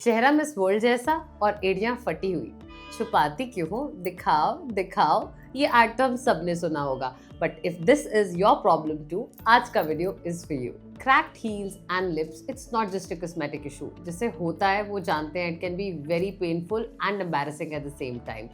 चेहरा miss world जैसा और एड़ियां फटी हुई, छुपाती क्यों हो, दिखाओ दिखाओ। ये एड तो हम सब ने सुना होगा, but if this is your problem too, आज का video is for you. Cracked heels and lips, it's not just a cosmetic issue. जिसे होता है वो जानते हैं, it can be very painful and embarrassing at the same time.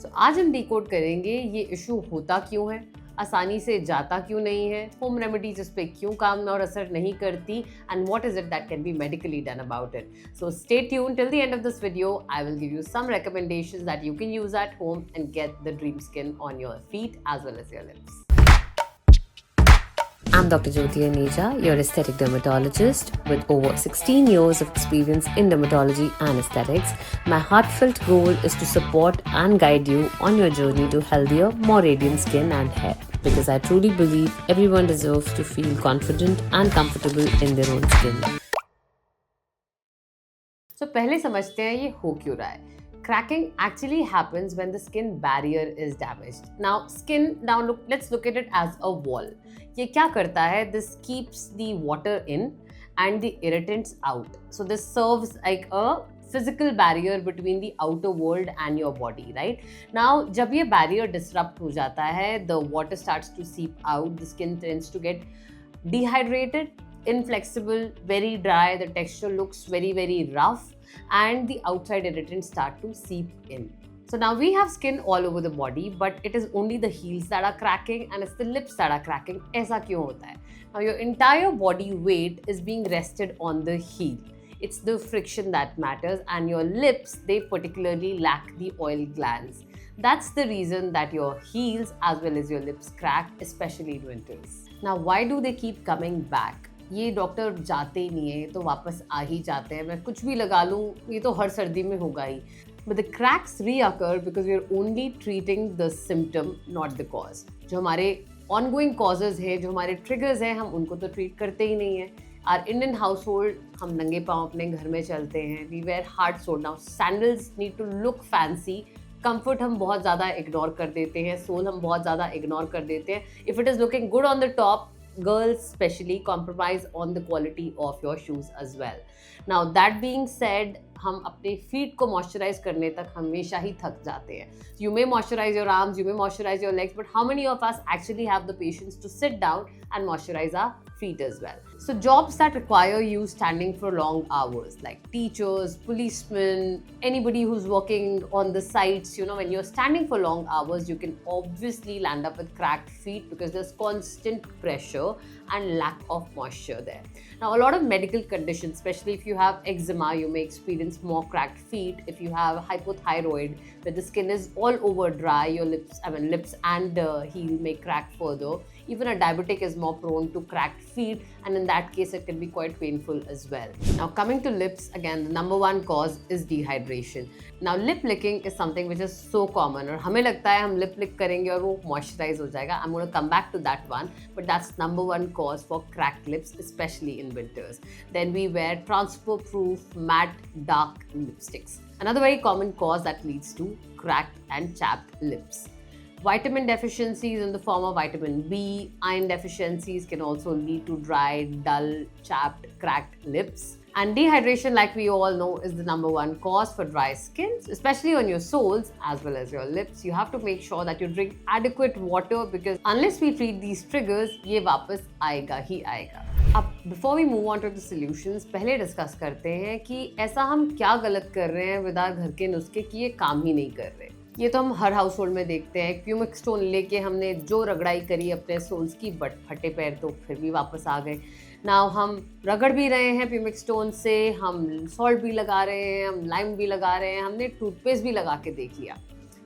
So आज हम डिकोड करेंगे ये इशू होता क्यों है, आसानी से जाता क्यों नहीं है, होम रेमेडीज इस पे क्यों काम और असर नहीं करती, and what is it that can be medically done about it. So stay tuned till the end of this video. I will give you some recommendations that you can use at home and get the dream skin on your feet as well as your lips. I'm Dr. Jyoti Aneja, your aesthetic dermatologist with over 16 years of experience in dermatology and aesthetics. My heartfelt goal is to support and guide you on your journey to healthier, more radiant skin and hair. Because I truly believe everyone deserves to feel confident and comfortable in their own skin. So पहले समझते हैं ये हो क्यों रहा है. Cracking actually happens when the skin barrier is damaged. Now let's look at it as a wall. ये क्या करता है? This keeps the water in and the irritants out. So this serves like a physical barrier between the outer world and your body, right? Now जब ये barrier disrupt हो जाता है, the water starts to seep out, the skin tends to get dehydrated, inflexible, very dry, the texture looks very, very rough, and the outside irritants start to seep in. So now we have skin all over the body, but it is only the heels that are cracking and it's the lips that are cracking. ऐसा क्यों होता है? Now your entire body weight is being rested on the heel. It's the friction that matters, and your lips, they particularly lack the oil glands. That's the reason that your heels as well as your lips crack, especially in winters. Now why do they keep coming back? ये doctor जाते ही नहीं है, तो वापस आ ही जाते हैं. मैं कुछ भी लगा लूँ, ये तो हर सर्दी में होगा ही. But the cracks reoccur because we are only treating the symptom, not the cause. जो हमारे ongoing causes हैं, जो हमारे triggers हैं, हम उनको तो treat करते ही नहीं हैं. Our Indian household, हम नंगे पाँव अपने घर में चलते हैं. We wear hard sole. Now sandals need to look fancy. Comfort हम बहुत ज़्यादा ignore कर देते हैं. Sole हम बहुत ज़्यादा ignore कर देते हैं. If it is looking good on the top, girls especially compromise on the quality of your shoes as well. Now that being said, हम अपने feet को moisturize करने तक हमेशा ही थक जाते हैं. You may moisturize your arms, you may moisturize your legs, but how many of us actually have the patience to sit down and moisturize our feet as well? So jobs that require you standing for long hours, like teachers, policemen, anybody who's working on the sites, when you're standing for long hours, you can obviously land up with cracked feet because there's constant pressure and lack of moisture there. Now, a lot of medical conditions, especially if you have eczema, you may experience more cracked feet. If you have hypothyroid, where the skin is all over dry, your lips and heel may crack further. Even a diabetic is more prone to cracked feet, and in that case, it can be quite painful as well. Now, coming to lips, again, the number one cause is dehydration. Now, lip licking is something which is so common, और हमें लगता है हम lip lick करेंगे और वो moisturize हो जाएगा. I'm going to come back to that one, but that's number one cause for cracked lips, especially in winters. Then we wear transfer-proof matte dark lipsticks. Another very common cause that leads to cracked and chapped lips. Vitamin deficiencies in the form of vitamin B, iron deficiencies can also lead to dry, dull, chapped, cracked lips. And dehydration, like we all know, is the number one cause for dry skin, especially on your soles as well as your lips. You have to make sure that you drink adequate water because unless we treat these triggers, ये वापस आएगा ही आएगा. अब before we move on to the solutions, पहले discuss करते हैं कि ऐसा हम क्या गलत कर रहे हैं विद आवर घर के नुस्खे कि ये काम ही नहीं कर रहे. ये तो हम हर हाउस होल्ड में देखते हैं. प्यूमिक स्टोन लेके हमने जो रगड़ाई करी अपने सोल्स की, बट फटे पैर तो फिर भी वापस आ गए. नाउ हम रगड़ भी रहे हैं प्यूमिक स्टोन से, हम सॉल्ट भी लगा रहे हैं, हम लाइम भी लगा रहे हैं, हमने टूथपेस्ट भी लगा के देख लिया,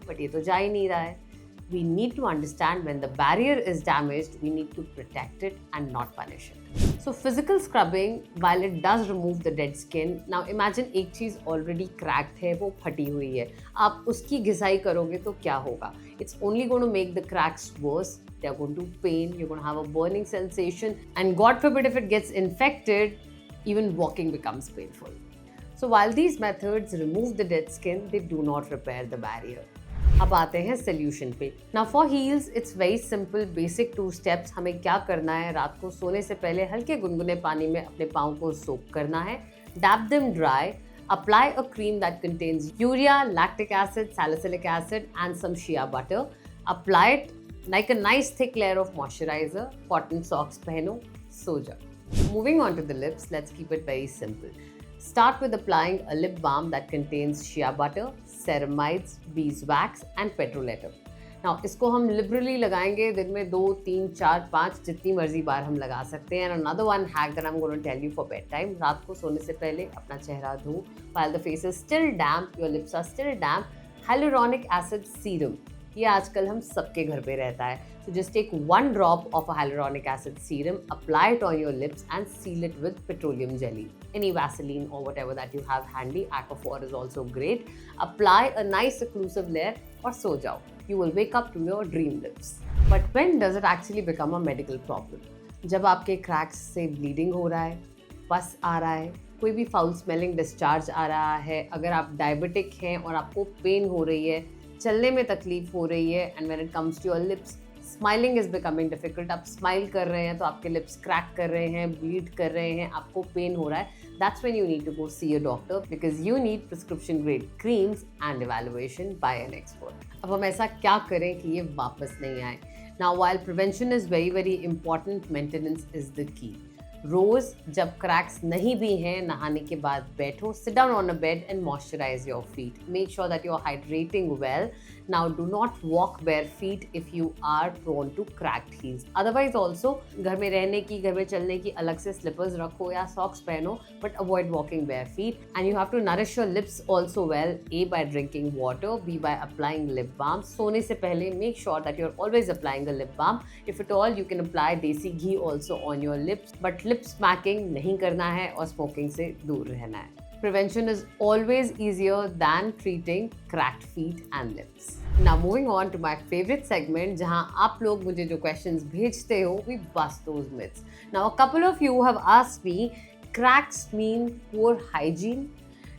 बट ये तो जा ही नहीं रहा है. We need to understand when the barrier is damaged, we need to protect it and not punish it. So physical scrubbing, while it does remove the dead skin, now imagine एक चीज़ already cracked है, वो फटी हुई है, आप उसकी घिसाई करोगे तो क्या होगा? It's only going to make the cracks worse. They're going to pain, you're going to have a burning sensation, and God forbid if it gets infected, even walking becomes painful. So while these methods remove the dead skin, they do not repair the barrier. अब आते हैं solution पे. Now for heels it's very simple, basic 2 steps. हमें क्या करना है, रात को सोने से पहले हल्के गुनगुने पानी में अपने पाँव को सोक करना है, dab them dry, Apply a cream that contains urea, lactic acid, salicylic acid, and some shea butter. Apply it like a nice thick layer of moisturizer. Cotton socks pehno, so jao. Moving on to the lips, let's keep it very simple. Start with applying a lip balm that contains shea butter, ceramides, beeswax and petrolatum. Now इसको हम liberally लगाएंगे दिन में 2, 3, 4, 5 जितनी मर्जी बार हम लगा सकते हैं. And another one hack that I'm going to tell you for bedtime, रात को सोने से पहले अपना चेहरा धो. While the face is still damp, your lips are still damp, hyaluronic acid serum. ये आजकल हम सबके घर पे रहता है. So just take 1 drop of a hyaluronic acid serum, apply it on your lips and seal it with petroleum jelly. Any Vaseline or whatever that you have handy, Aquaphor is also great. Apply a nice occlusive layer और सो जाओ. You will wake up to your dream lips. But when does it actually become a medical problem? जब आपके cracks से bleeding हो रहा है, पस आ रहा है, कोई भी foul smelling discharge आ रहा है, अगर आप diabetic हैं और आपको pain हो रही है, चलने में तकलीफ हो रही है, and when it comes to your lips, smiling is becoming difficult. आप स्माइल कर रहे हैं तो आपके लिप्स क्रैक कर रहे हैं, ब्लीड कर रहे हैं, आपको पेन हो रहा है. That's when you need to go see a doctor because you need prescription grade creams and evaluation by an expert. अब हम ऐसा क्या करें कि ये वापस नहीं आए? Now while prevention is very very important, maintenance is the key. रोज जब क्रैक्स नहीं भी हैं, नहाने के बाद बैठो, sit down on a bed and moisturize your feet. Make sure that you're hydrating well. Now do not walk bare feet if you are prone to cracked heels. Otherwise also घर में रहने की, घर में चलने की अलग से slippers रखो या socks पहनो, but avoid walking bare feet. And you have to nourish your lips also well. A, by drinking water. B, by applying lip balm. सोने से पहले make sure that you're always applying the lip balm. If at all, you can apply desi ghee also on your lips. But lip smacking नहीं करना है और smoking से दूर रहना है. Prevention is always easier than treating cracked feet and lips. Now moving on to my favorite segment, जहाँ आप लोग मुझे जो questions भेजते हो, we bust those myths. Now a couple of you have asked me, cracks mean poor hygiene?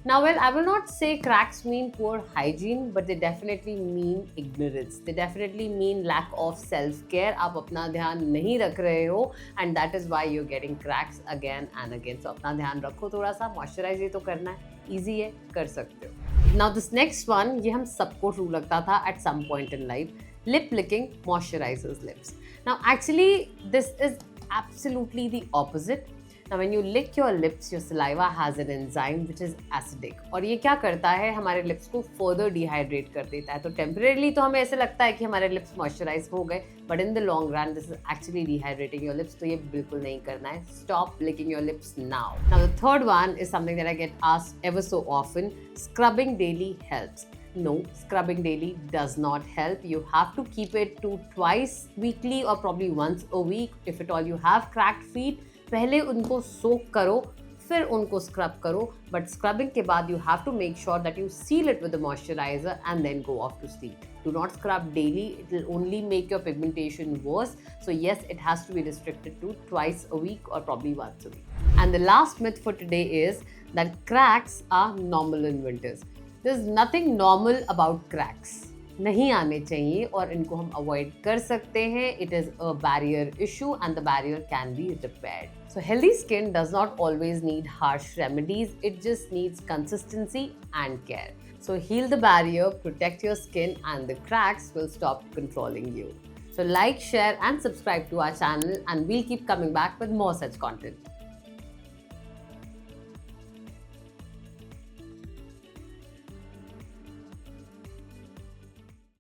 Now, well, I will not say cracks mean poor hygiene, but they definitely mean ignorance. They definitely mean lack of self-care. आप अपना ध्यान नहीं रख रहे हो, and that is why you're getting cracks again and again. So अपना ध्यान रखो थोड़ा सा, moisturize ही तो करना है, easy है, कर सकते हो. Now this next one, ये हम सबको true लगता था at some point in life. Lip licking moisturizes lips. Now actually, this is absolutely the opposite. Now when you lick your lips, your saliva has an enzyme which is acidic. और ये क्या करता है, हमारे lips को further dehydrate कर देता है. तो temporarily तो हमें ऐसे लगता है कि हमारे lips moisturize हो गए, but in the long run this is actually dehydrating your lips. तो ये बिल्कुल नहीं करना है. Stop licking your lips now. Now the third one is something that I get asked ever so often. Scrubbing daily helps. No, scrubbing daily does not help. You have to keep it to twice weekly or probably once a week. If at all you have cracked feet, पहले उनको सोक करो, फिर उनको scrub करो. But scrubbing के बाद you have to make sure that you seal it with the moisturiser and then go off to sleep. Do not scrub daily. It will only make your pigmentation worse. So yes, it has to be restricted to twice a week or probably once a week. And the last myth for today is that cracks are normal in winters. There's nothing normal about cracks. नहीं आने चाहिए और इनको हम avoid कर सकते हैं. It is a barrier issue and the barrier can be repaired. So healthy skin does not always need harsh remedies. It just needs consistency and care. So heal the barrier, protect your skin, and the cracks will stop controlling you. So like, share and subscribe to our channel, and we'll keep coming back with more such content.